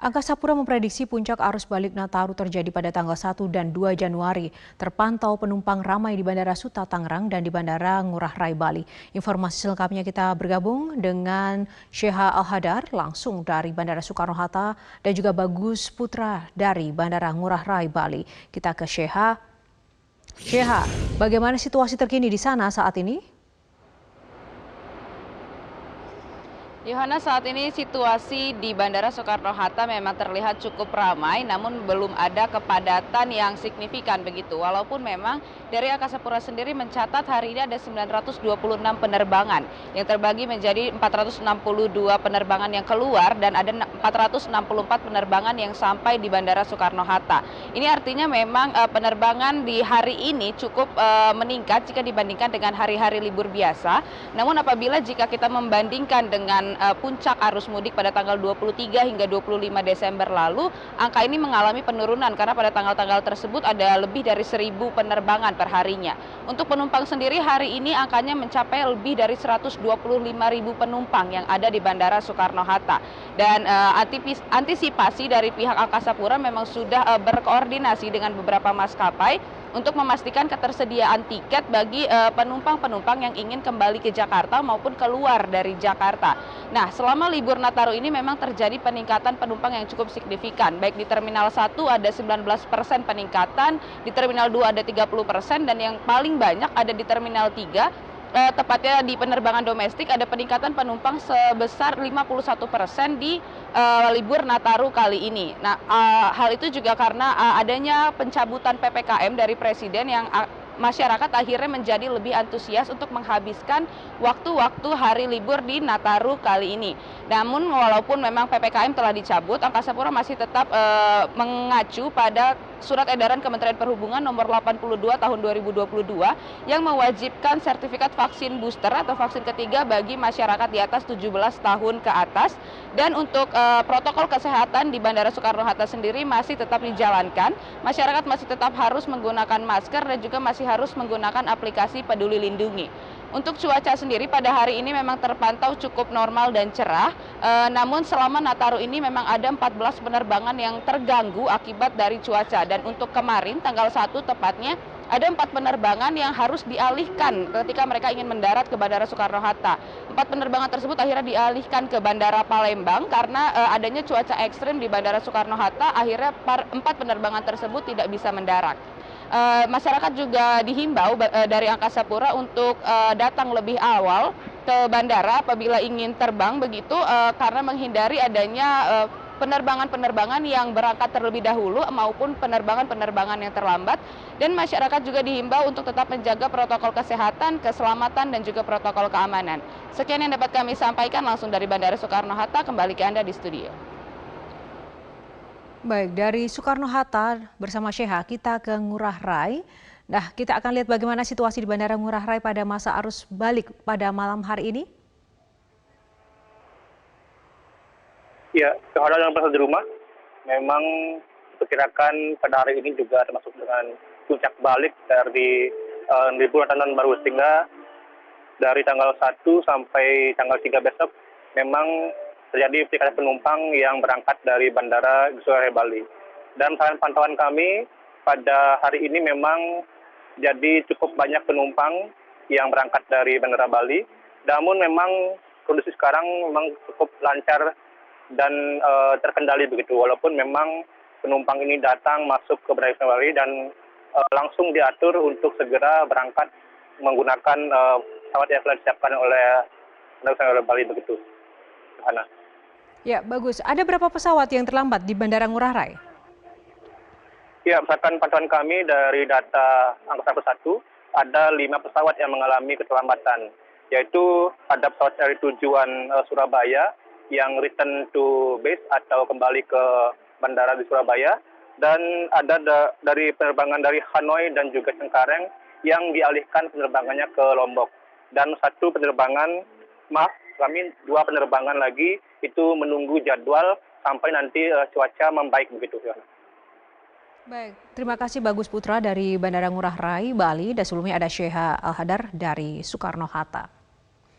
Angkasa Pura memprediksi puncak arus balik Nataru terjadi pada tanggal 1 dan 2 Januari. Terpantau penumpang ramai di Bandara Suta Tangerang dan di Bandara Ngurah Rai Bali. Informasi selengkapnya kita bergabung dengan Sheha Al-Hadar langsung dari Bandara Soekarno-Hatta dan juga Bagus Putra dari Bandara Ngurah Rai Bali. Kita ke Sheha. Sheha, bagaimana situasi terkini di sana saat ini? Yohana, saat ini situasi di Bandara Soekarno-Hatta memang terlihat cukup ramai, namun belum ada kepadatan yang signifikan begitu. Walaupun memang dari Angkasa Pura sendiri mencatat hari ini ada 926 penerbangan yang terbagi menjadi 462 penerbangan yang keluar dan ada 464 penerbangan yang sampai di Bandara Soekarno-Hatta. Ini artinya memang penerbangan di hari ini cukup meningkat jika dibandingkan dengan hari-hari libur biasa. Namun apabila jika kita membandingkan dengan puncak arus mudik pada tanggal 23 hingga 25 Desember lalu, angka ini mengalami penurunan karena pada tanggal-tanggal tersebut ada lebih dari 1.000 penerbangan perharinya. Untuk penumpang sendiri hari ini angkanya mencapai lebih dari 125.000 penumpang yang ada di Bandara Soekarno-Hatta. Dan antisipasi dari pihak Angkasa Pura memang sudah berkoordinasi dengan beberapa maskapai untuk memastikan ketersediaan tiket bagi penumpang-penumpang yang ingin kembali ke Jakarta maupun keluar dari Jakarta. Nah, selama libur Nataru ini memang terjadi peningkatan penumpang yang cukup signifikan. Baik di Terminal 1 ada 19% peningkatan, di Terminal 2 ada 30%, dan yang paling banyak ada di Terminal 3. Tepatnya di penerbangan domestik ada peningkatan penumpang sebesar 51% di libur Nataru kali ini. Nah, hal itu juga karena adanya pencabutan PPKM dari Presiden yang masyarakat akhirnya menjadi lebih antusias untuk menghabiskan waktu-waktu hari libur di Nataru kali ini. Namun walaupun memang PPKM telah dicabut, Angkasa Pura masih tetap mengacu pada Surat Edaran Kementerian Perhubungan nomor 82 tahun 2022 yang mewajibkan sertifikat vaksin booster atau vaksin ketiga bagi masyarakat di atas 17 tahun ke atas. Dan untuk protokol kesehatan di Bandara Soekarno-Hatta sendiri masih tetap dijalankan. Masyarakat masih tetap harus menggunakan masker dan juga masih harus menggunakan aplikasi Peduli Lindungi. Untuk cuaca sendiri pada hari ini memang terpantau cukup normal dan cerah, namun selama Nataru ini memang ada 14 penerbangan yang terganggu akibat dari cuaca. Dan untuk kemarin tanggal 1 tepatnya ada 4 penerbangan yang harus dialihkan ketika mereka ingin mendarat ke Bandara Soekarno-Hatta. 4 penerbangan tersebut akhirnya dialihkan ke Bandara Palembang karena adanya cuaca ekstrim di Bandara Soekarno-Hatta, akhirnya 4 penerbangan tersebut tidak bisa mendarat. Masyarakat juga dihimbau dari Angkasa Pura untuk datang lebih awal ke bandara apabila ingin terbang begitu, karena menghindari adanya penerbangan-penerbangan yang berangkat terlebih dahulu maupun penerbangan-penerbangan yang terlambat. Dan masyarakat juga dihimbau untuk tetap menjaga protokol kesehatan, keselamatan, dan juga protokol keamanan. Sekian yang dapat kami sampaikan langsung dari Bandara Soekarno-Hatta, kembali ke Anda di studio. Baik, dari Soekarno-Hatta bersama Sheha kita ke Ngurah Rai. Nah, kita akan lihat bagaimana situasi di Bandara Ngurah Rai pada masa arus balik pada malam hari ini. Ya, kehadiran yang berada di rumah memang diperkirakan pada hari ini juga termasuk dengan puncak balik dari libur Natal baru, sehingga dari tanggal 1 sampai tanggal 3 besok memang terjadi peningkatan penumpang yang berangkat dari Bandara Ngurah Rai Bali. Dan pantauan kami pada hari ini memang jadi cukup banyak penumpang yang berangkat dari Bandara Bali. Namun memang kondisi sekarang memang cukup lancar dan terkendali begitu. Walaupun memang penumpang ini datang masuk ke Bandara Bali dan langsung diatur untuk segera berangkat menggunakan pesawat yang telah disiapkan oleh Bandara Bali begitu. Hana. Ya, bagus. Ada berapa pesawat yang terlambat di Bandara Ngurah Rai? Ya, berdasarkan pantauan kami dari data Angkasa Pura 1, ada 5 pesawat yang mengalami keterlambatan, yaitu ada pesawat dari tujuan Surabaya yang return to base atau kembali ke bandara di Surabaya, dan ada dari penerbangan dari Hanoi dan juga Cengkareng yang dialihkan penerbangannya ke Lombok. Dan dua penerbangan lagi itu menunggu jadwal sampai nanti cuaca membaik begitu. Baik, terima kasih Bagus Putra dari Bandara Ngurah Rai, Bali, dan sebelumnya ada Sheha Al-Hadar dari Soekarno-Hatta.